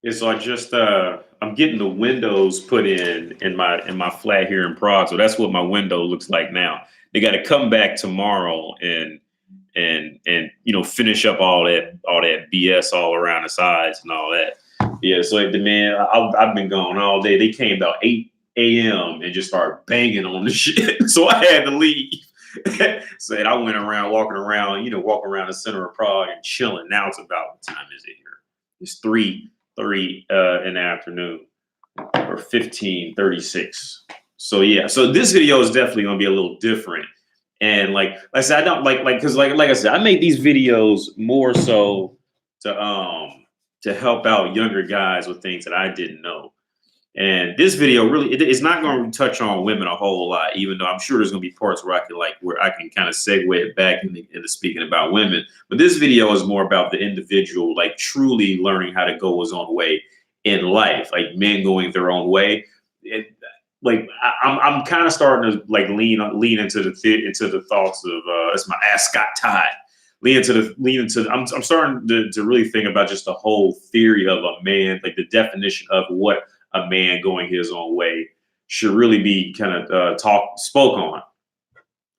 Yeah, so I just I'm getting the windows put in my flat here in Prague. So that's what my window looks like now. They got to come back tomorrow and finish up all that BS all around the sides and all that. Yeah, so the man, I've been gone all day. They came about 8 a.m. and just started banging on the shit. So I had to leave. So I went around walking around the center of Prague and chilling. Now it's about, what time is it here? It's 3:30 in the afternoon, or 15:36. So yeah, so this video is definitely gonna be a little different. And like I said, I don't like because like I said, I make these videos more so to help out younger guys with things that I didn't know. And this video really it's not going to touch on women a whole lot, even though I'm sure there's going to be parts where I can kind of segue it back into speaking about women. But this video is more about the individual, like truly learning how to go his own way in life, like men going their own way. Like I'm kind of starting to like lean into the thoughts of that's my ass Scott Tide. I'm starting to really think about just the whole theory of a man, like the definition of what a man going his own way should really be kind of spoke on.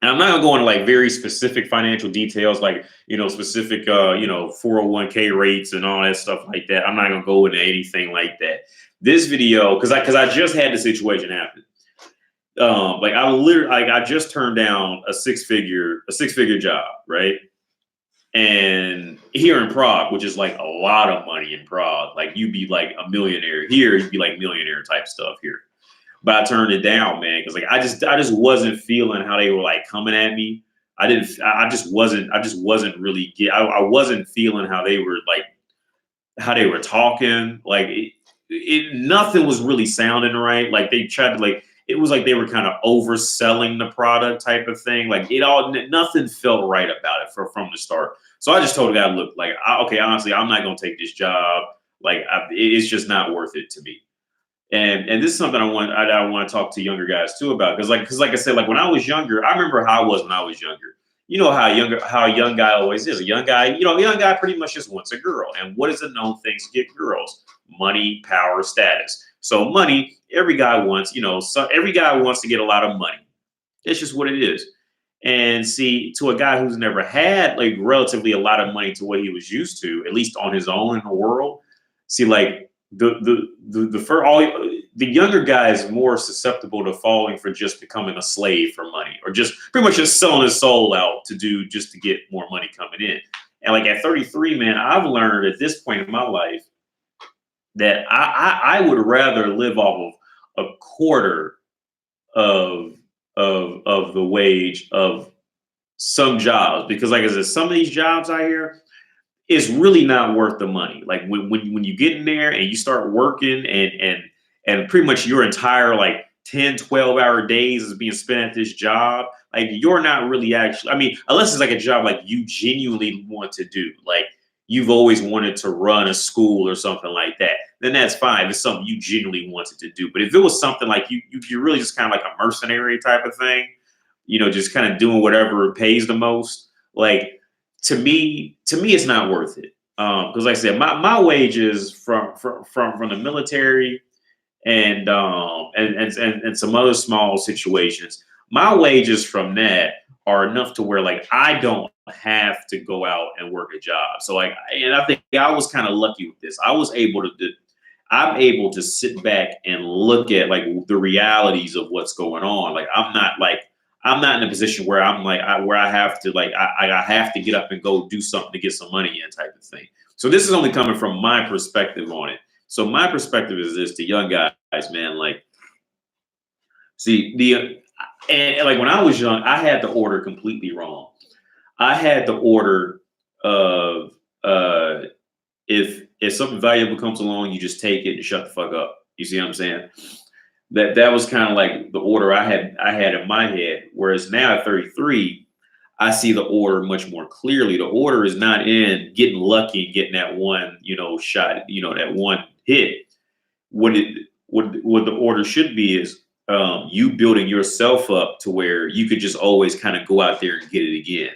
And I'm not gonna go into like very specific financial details, like specific 401k rates and all that stuff like that. I'm not gonna go into anything like that. This video, because I just had the situation happen. I just turned down a six figure job, right? And here in Prague, which is like a lot of money in Prague, like you'd be like a millionaire here, you'd be like millionaire type stuff here. But I turned it down, man, because like I just wasn't feeling how they were like coming at me. I just wasn't really I wasn't feeling how they were talking. Like nothing was really sounding right. Like they tried to it was like they were kind of overselling the product type of thing. Like nothing felt right about it from the start. So I just told the guy, look, like, okay, honestly, I'm not going to take this job. Like, it's just not worth it to me. And this is something I want to talk to younger guys too about. Cause like I said, like when I was younger, I remember how I was when I was younger. You know how a young guy always is. A young guy pretty much just wants a girl. And what is the known thing to get girls? Money, power, status. So money, every guy wants, every guy wants to get a lot of money. It's just what it is. And see, to a guy who's never had like relatively a lot of money to what he was used to, at least on his own in the world, see, like the younger guy is more susceptible to falling for just becoming a slave for money, or just pretty much just selling his soul out just to get more money coming in. And like at 33, man, I've learned at this point in my life that I would rather live off of a quarter of the wage of some jobs, because like I said, some of these jobs out here, it's really not worth the money. Like when you get in there and you start working and pretty much your entire like 10-12 hour days is being spent at this job, like you're not really actually, I mean, unless it's like a job like you genuinely want to do, like you've always wanted to run a school or something like that, then that's fine. It's something you genuinely wanted to do. But if it was something like you're really just kind of like a mercenary type of thing, just kind of doing whatever pays the most, like to me, it's not worth it. Because like I said, my wages from the military and some other small situations, my wages from that are enough to where like I don't have to go out and work a job. So like, and I think I was kind of lucky with this. I'm able to sit back and look at like the realities of what's going on. Like I'm not in a position where where I have to I have to get up and go do something to get some money in type of thing. So this is only coming from my perspective on it. So my perspective is this to young guys, man, like see and like when I was young, I had the order completely wrong. I had the order of if something valuable comes along, you just take it and shut the fuck up. You see what I'm saying? That was kind of like the order I had in my head. Whereas now at 33, I see the order much more clearly. The order is not in getting lucky and getting that one, shot, that one hit. What the order should be is you building yourself up to where you could just always kind of go out there and get it again.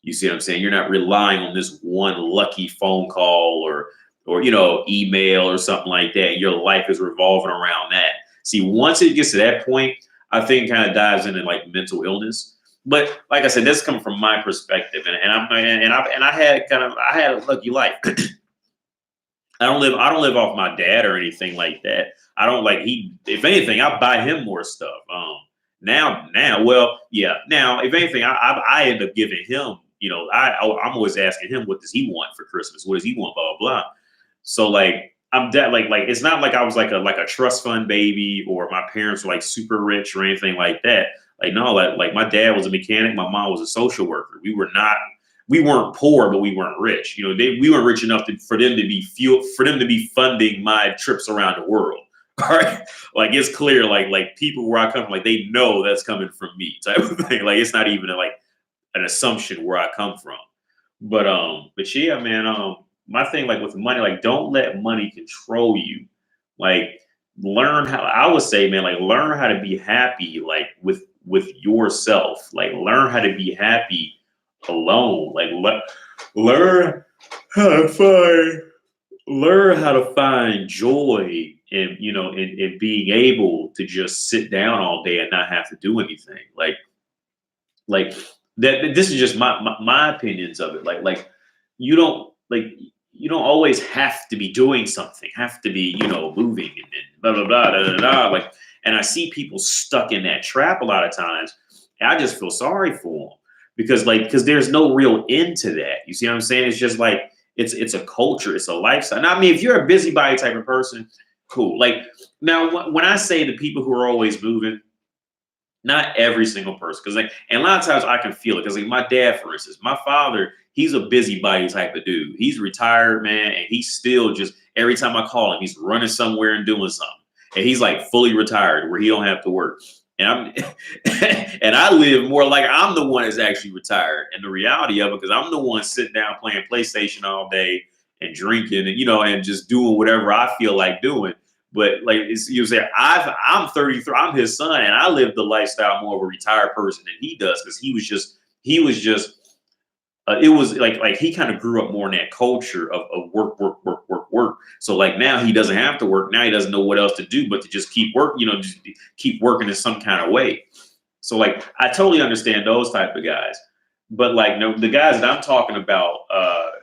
You see what I'm saying? You're not relying on this one lucky phone call or or email or something like that. Your life is revolving around that. See, once it gets to that point, I think it kind of dives into like mental illness. But like I said, that's coming from my perspective, I had a lucky life. I don't live off my dad or anything like that. I don't like he. If anything, I buy him more stuff. Well, yeah. Now, if anything, I end up giving him. I'm always asking him, what does he want for Christmas? What does he want? Blah blah blah. So like I'm that like it's not like I was like a trust fund baby, or my parents were like super rich or anything like that. Like no, like my dad was a mechanic, my mom was a social worker. We weren't poor, but we weren't rich. We weren't rich enough for them to be funding my trips around the world. All right, like it's clear, like people where I come from, like they know that's coming from me, type of thing. Like it's not even like an assumption where I come from. But yeah, man. My thing, like with money, like don't let money control you. Like learn how. I would say, man, like learn how to be happy, like with yourself. Like learn how to be happy alone. Like learn how to find joy in being able to just sit down all day and not have to do anything. Like that. This is just my opinions of it. Like you don't like you don't always have to be doing something, have to be moving and blah blah blah da, da, da. Like, and I see people stuck in that trap a lot of times. And I just feel sorry for them because there's no real end to that. You see what I'm saying? It's just like it's a culture, it's a lifestyle. Now, I mean, if you're a busybody type of person, cool. Like now, when I say the people who are always moving, not every single person, because and a lot of times I can feel it. Because like my dad, for instance, my father, he's a busybody type of dude. He's retired, man, and he's still just every time I call him, he's running somewhere and doing something, and he's like fully retired where he don't have to work. And I'm and I live more like I'm the one that's actually retired. And the reality of it, because I'm the one sitting down playing PlayStation all day and drinking and and just doing whatever I feel like doing. But like I'm 33, I'm his son, and I live the lifestyle more of a retired person than he does, because he was just it was like he kind of grew up more in that culture of work, work, work, work, work. So like now he doesn't have to work. Now he doesn't know what else to do but to just keep work, just keep working in some kind of way. So like I totally understand those type of guys. But like the guys that I'm talking about,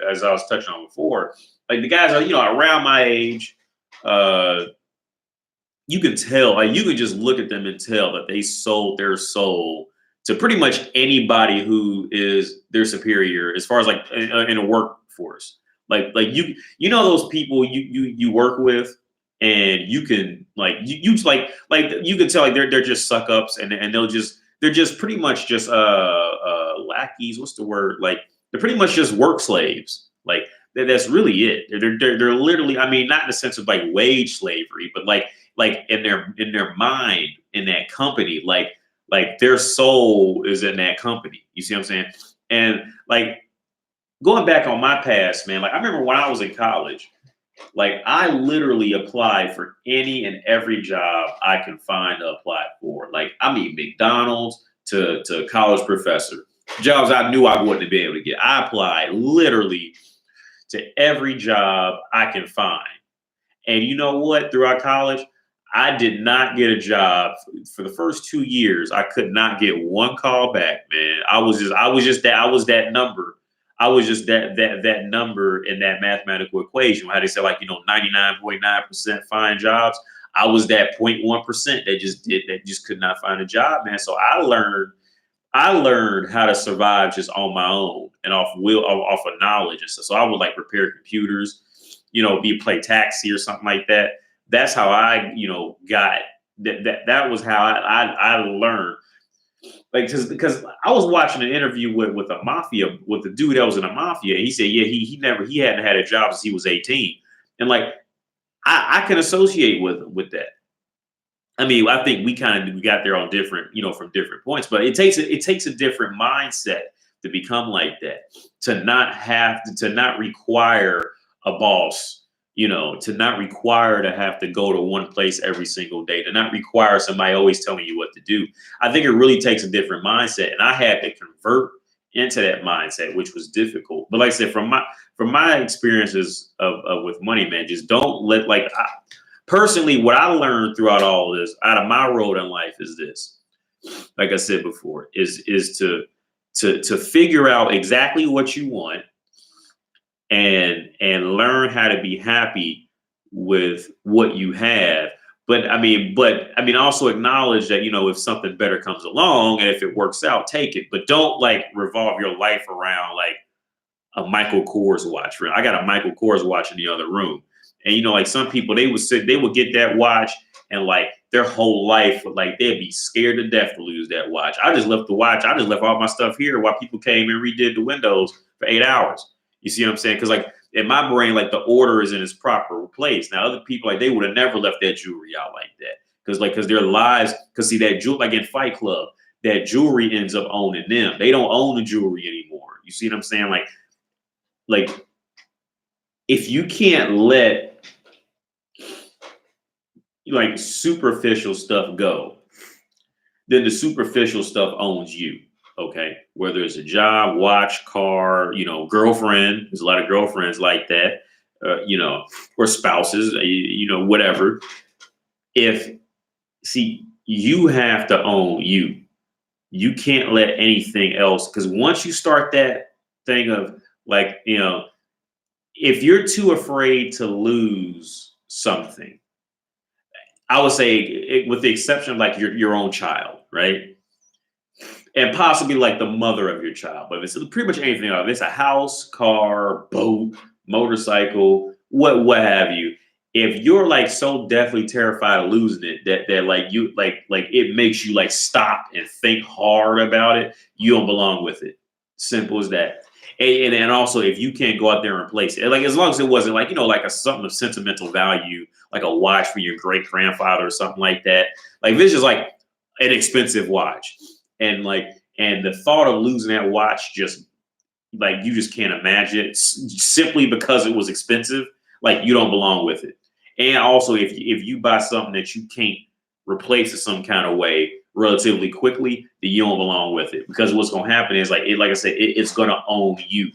as I was touching on before, like the guys are, around my age, you can tell, like you can just look at them and tell that they sold their soul to pretty much anybody who is their superior as far as like in a workforce. Like those people you work with, and you can like you you can tell like they're just suck ups, and they're just pretty much just lackeys. What's the word? Like they're pretty much just work slaves. Like that's really it. They're literally, I mean, not in the sense of like wage slavery, but like in their mind in that company, like their soul is in that company. You see what I'm saying? And like going back on my past, man, like I remember when I was in college, like I literally applied for any and every job I can find to apply for. Like I mean McDonald's to college professor. Jobs I knew I wouldn't be able to get. I applied literally to every job I can find. And you know what? Throughout college, I did not get a job for the first 2 years. I could not get one call back, man. I was that number. I was just that number in that mathematical equation. How they say 99.9% find jobs. I was that 0.1% that just could not find a job, man. So I learned how to survive just on my own and off of knowledge and stuff. So I would like repair computers, play taxi or something like that. That's how I, got that was how I learned. Like, because I was watching an interview with a dude that was in a mafia. And he said, yeah, he hadn't had a job since he was 18. And like, I can associate with that. I mean, I think we got there on different, from different points, but it takes a different mindset to become like that, to not require a boss, to not require to have to go to one place every single day, to not require somebody always telling you what to do. I think it really takes a different mindset. And I had to convert into that mindset, which was difficult. But like I said, from my experiences of with money, man, just don't let personally, what I learned throughout all of this, out of my road in life, is this. Like I said before, is to figure out exactly what you want and learn how to be happy with what you have. But I mean, also acknowledge that, if something better comes along and if it works out, take it. But don't like revolve your life around like a Michael Kors watch. I got a Michael Kors watch in the other room. And like some people, they would get that watch and like their whole life would like they'd be scared to death to lose that watch. I just left the watch. I just left all my stuff here while people came and redid the windows for 8 hours. You see what I'm saying? Because like in my brain, like the order is in its proper place. Now other people, like they would have never left that jewelry out like that. Because their lives, because see that jewelry, like in Fight Club, that jewelry ends up owning them. They don't own the jewelry anymore. You see what I'm saying? Like if you can't let like superficial stuff go, then the superficial stuff owns you. Okay, whether it's a job, watch, car, girlfriend. There's a lot of girlfriends like that, or spouses, whatever. You have to own you. You can't let anything else, because once you start that thing of like, if you're too afraid to lose something, I would say, with the exception of like your own child, right? And possibly like the mother of your child, but it's pretty much anything else. If it's a house, car, boat, motorcycle, what have you. If you're like so deathly terrified of losing it that like you like it makes you like stop and think hard about it, you don't belong with it. Simple as that. And also, if you can't go out there and replace it, like as long as it wasn't like like something of sentimental value, like a watch for your great grandfather or something like that. Like this is like an expensive watch. And the thought of losing that watch, just like you just can't imagine it simply because it was expensive. Like you don't belong with it. And also, if you buy something that you can't replace in some kind of way relatively quickly, then you don't belong with it. Because what's going to happen is like I said, it's going to own you,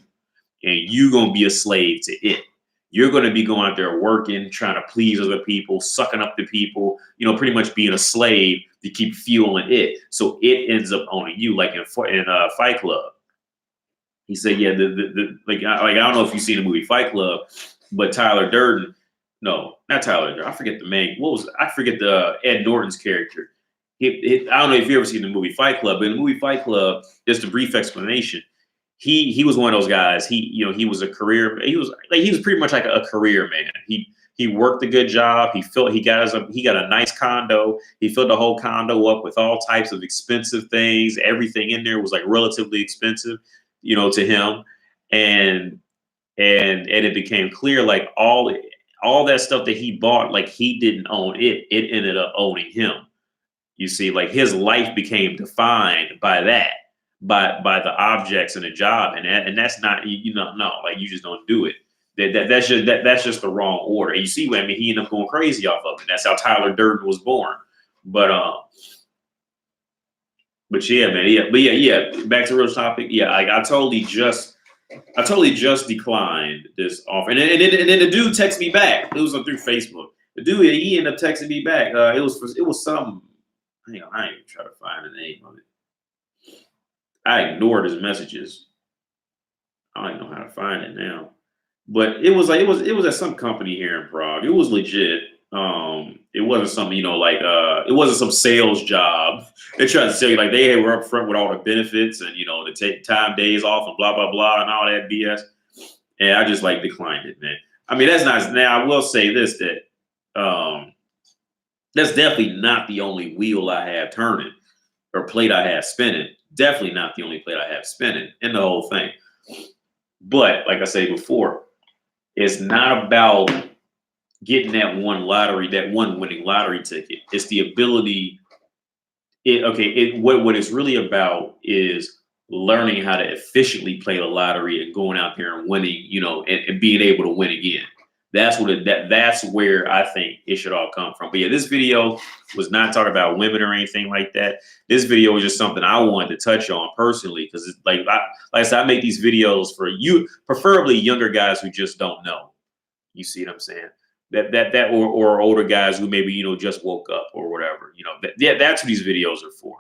and you're going to be a slave to it. You're going to be going out there working, trying to please other people, sucking up to people, pretty much being a slave to keep fueling it. So it ends up owning you, like in Fight Club. He said, yeah, I don't know if you've seen the movie Fight Club, but Tyler Durden, no, not Tyler Durden. I forget the Ed Norton's character. I don't know if you ever seen the movie Fight Club, but in the movie Fight Club, just a brief explanation. He was one of those guys. He was a career. He was pretty much like a career man. He worked a good job. He got a nice condo. He filled the whole condo up with all types of expensive things. Everything in there was like relatively expensive, to him. And it became clear like all that stuff that he bought, like he didn't own it. It ended up owning him. You see, like his life became defined by that. By the objects and the job, and that's not no, like you just don't do it. That's just the wrong order. And you see, I mean, he ended up going crazy off of it. That's how Tyler Durden was born. But yeah, man, yeah. Back to the real topic. Yeah, I totally just declined this offer, and then the dude texted me back. It was through Facebook. The dude, he ended up texting me back. It was some. I ain't even try to find the name of it. I ignored his messages. I don't even know how to find it now. But it was at some company here in Prague. It was legit. It wasn't something, it wasn't some sales job. They tried to sell you like they were up front with all the benefits and to take time days off and blah blah blah and all that BS. And I just declined it, man. I mean, that's nice. Now I will say this, that that's definitely not the only wheel I have turning or plate I have spinning. Definitely not the only plate I have spinning in the whole thing. But like I said before, it's not about getting that one winning lottery ticket. It's the ability. What it's really about is learning how to efficiently play the lottery and going out there and winning, and being able to win again. That's what that's where I think it should all come from. But yeah, this video was not talking about women or anything like that. This video was just something I wanted to touch on personally because it's like I said, I make these videos for you, preferably younger guys who just don't know. You see what I'm saying? Or older guys who maybe just woke up or whatever. Yeah, that's what these videos are for.